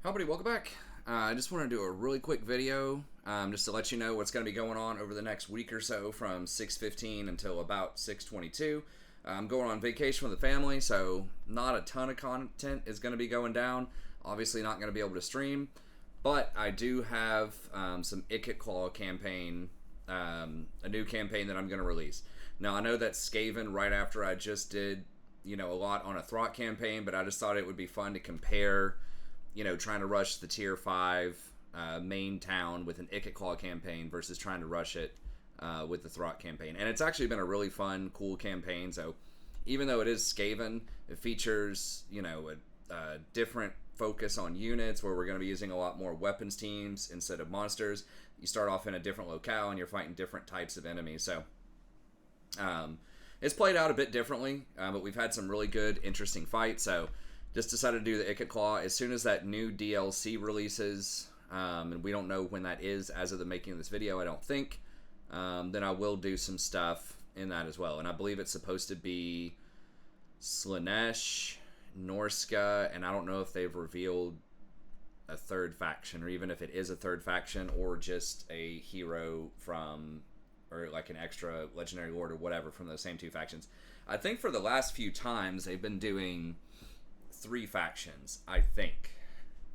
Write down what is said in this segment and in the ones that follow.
Hi, buddy. Welcome back. I just want to do a really quick video just to let you know what's going to be going on over the next week or so from 6:15 until about 6:22. I'm going on vacation with the family, so not a ton of content is going to be going down. Obviously not going to be able to stream, but I do have some Ikit Claw campaign, a new campaign that I'm going to release. Now, I know that's Skaven right after I just did, a lot on a Throt campaign, but I just thought it would be fun to compare, trying to rush the tier 5 main town with an Ikit Claw campaign versus trying to rush it with the Throt campaign. And it's actually been a really fun, cool campaign. So even though it is Skaven, it features, a different focus on units where we're going to be using a lot more weapons teams instead of monsters. You start off in a different locale and you're fighting different types of enemies. So it's played out a bit differently, but we've had some really good, interesting fights. So just decided to do the Ikit Claw as soon as that new DLC releases, and we don't know when that is as of the making of this video, I don't think. Then I will do some stuff in that as well. And I believe it's supposed to be Slaanesh, Norska, and I don't know if they've revealed a third faction, or even if it is a third faction, or just a hero from, or like an extra legendary lord or whatever from those same two factions. I think for the last few times they've been doing 3 factions, I think,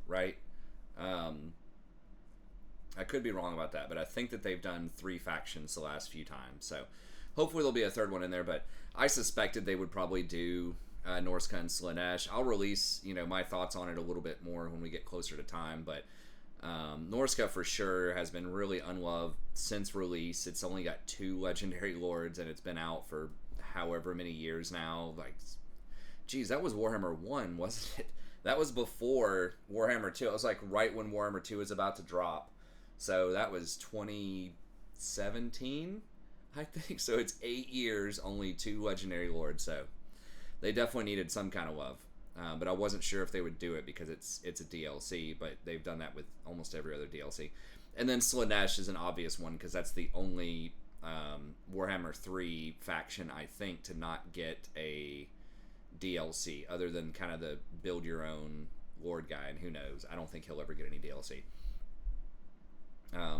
right? I could be wrong about that, but I think that they've done 3 factions the last few times. So hopefully there'll be a third one in there, but I suspected they would probably do Norska and Slaanesh. I'll release, my thoughts on it a little bit more when we get closer to time, but Norska for sure has been really unloved since release. It's only got 2 legendary lords, and it's been out for however many years now. Like, geez, that was Warhammer 1, wasn't it? That was before Warhammer 2. It was like right when Warhammer 2 was about to drop. So that was 2017, I think. So it's 8 years, only 2 legendary lords. So they definitely needed some kind of love. But I wasn't sure if they would do it because it's a DLC, but they've done that with almost every other DLC. And then Slaanesh is an obvious one because that's the only Warhammer 3 faction, I think, to not get a DLC, other than kind of the build your own lord guy, and who knows, I don't think he'll ever get any DLC.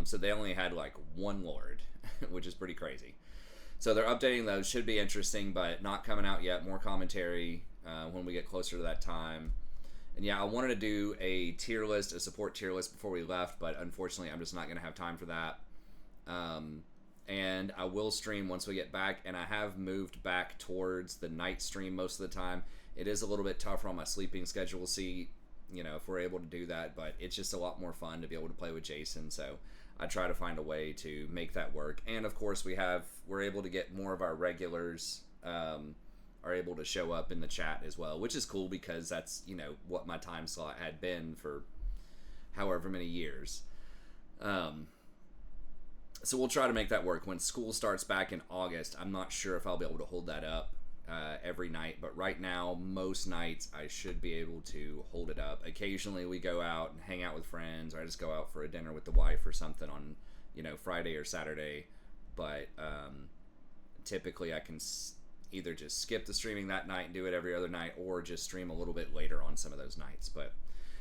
So they only had like 1 lord, which is pretty crazy. So they're updating those, should be interesting, but not coming out yet. More commentary when we get closer to that time. And yeah, I wanted to do a tier list, a support tier list before we left, but unfortunately I'm just not going to have time for that. And I will stream once we get back, and I have moved back towards the night stream most of the time. It is a little bit tougher on my sleeping schedule. We'll see, if we're able to do that, but it's just a lot more fun to be able to play with Jason, so I try to find a way to make that work. And of course we're able to get more of our regulars are able to show up in the chat as well, which is cool because that's, what my time slot had been for however many years. So we'll try to make that work. When school starts back in August, I'm not sure if I'll be able to hold that up every night, but right now, most nights, I should be able to hold it up. Occasionally, we go out and hang out with friends, or I just go out for a dinner with the wife or something on, Friday or Saturday, but typically I can either just skip the streaming that night and do it every other night, or just stream a little bit later on some of those nights. But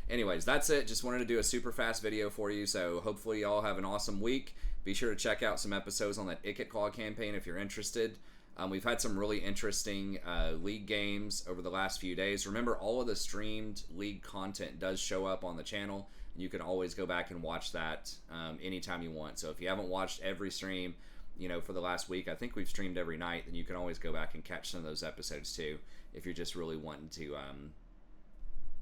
anyways, that's it. Just wanted to do a super fast video for you, so hopefully y'all have an awesome week. Be sure to check out some episodes on that Ikit Claw campaign if you're interested. We've had some really interesting League games over the last few days. Remember, all of the streamed League content does show up on the channel, and you can always go back and watch that anytime you want. So if you haven't watched every stream, for the last week, I think we've streamed every night, then you can always go back and catch some of those episodes too, if you're just really wanting to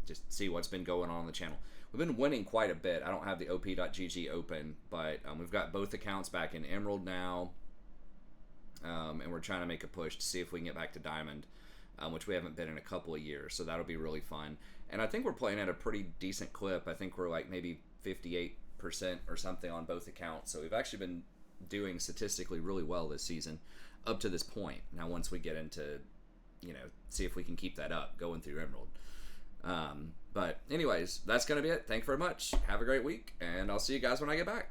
just see what's been going on the channel. We've been winning quite a bit. I don't have the op.gg open, but we've got both accounts back in Emerald now, and we're trying to make a push to see if we can get back to Diamond, which we haven't been in a couple of years, so that'll be really fun. And I think we're playing at a pretty decent clip. I think we're like maybe 58% or something on both accounts, so we've actually been doing statistically really well this season up to this point. Now once we get into, see if we can keep that up going through Emerald. But anyways, that's going to be it. Thank you very much. Have a great week, and I'll see you guys when I get back.